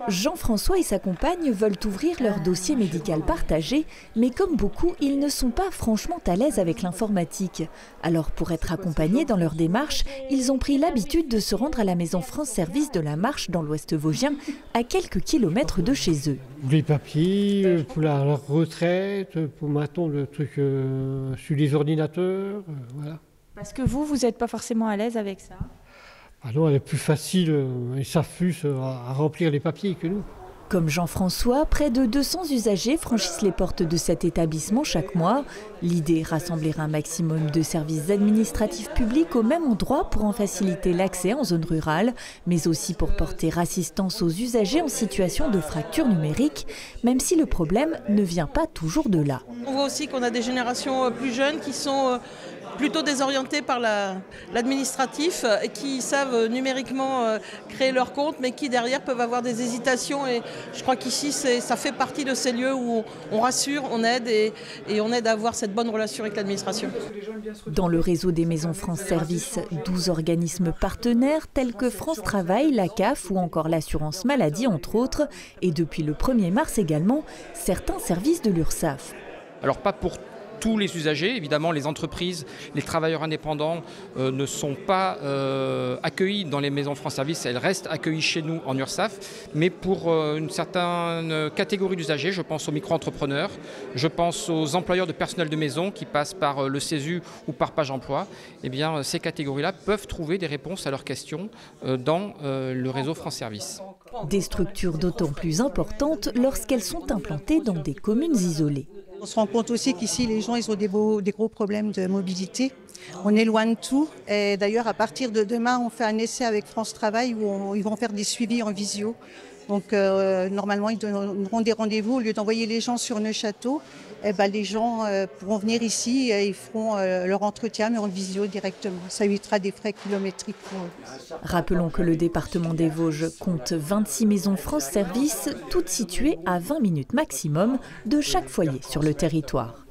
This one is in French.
Jean-François et sa compagne veulent ouvrir leur dossier médical partagé, mais comme beaucoup, ils ne sont pas franchement à l'aise avec l'informatique. Alors pour être accompagnés dans leur démarche, ils ont pris l'habitude de se rendre à la maison France Service de la Marche dans l'Ouest vosgien, à quelques kilomètres de chez eux. Les papiers, pour la retraite, pour maintenant le truc sur les ordinateurs, voilà. Parce que vous n'êtes pas forcément à l'aise avec ça? Ah non, elle est plus facile et s'affuse à remplir les papiers que nous. Comme Jean-François, près de 200 usagers franchissent les portes de cet établissement chaque mois. L'idée, rassembler un maximum de services administratifs publics au même endroit pour en faciliter l'accès en zone rurale, mais aussi pour porter assistance aux usagers en situation de fracture numérique, même si le problème ne vient pas toujours de là. On voit aussi qu'on a des générations plus jeunes qui sont plutôt désorientés par l'administratif et qui savent numériquement créer leur compte, mais qui derrière peuvent avoir des hésitations. Et je crois qu'ici, ça fait partie de ces lieux où on rassure, on aide et on aide à avoir cette bonne relation avec l'administration. Dans le réseau des maisons France Service, 12 organismes partenaires tels que France Travail, la CAF ou encore l'assurance maladie entre autres, et depuis le 1er mars également, certains services de l'URSSAF. Alors pas pour tous les usagers, évidemment les entreprises, les travailleurs indépendants ne sont pas accueillis dans les maisons France Service, elles restent accueillies chez nous en URSSAF, mais pour une certaine catégorie d'usagers, je pense aux micro-entrepreneurs, je pense aux employeurs de personnel de maison qui passent par le CESU ou par Page Emploi, eh bien ces catégories-là peuvent trouver des réponses à leurs questions dans le réseau France Service. Des structures d'autant plus importantes lorsqu'elles sont implantées dans des communes isolées. On se rend compte aussi qu'ici, les gens ils ont des gros problèmes de mobilité. On est loin de tout. Et d'ailleurs, à partir de demain, on fait un essai avec France Travail où ils vont faire des suivis en visio. Donc, normalement, ils donneront des rendez-vous. Au lieu d'envoyer les gens sur Neuchâteau, les gens pourront venir ici et ils feront leur entretien, mais en visio directement. Ça évitera des frais kilométriques pour eux. Rappelons que le département des Vosges compte 26 maisons France Service, toutes situées à 20 minutes maximum de chaque foyer sur le territoire.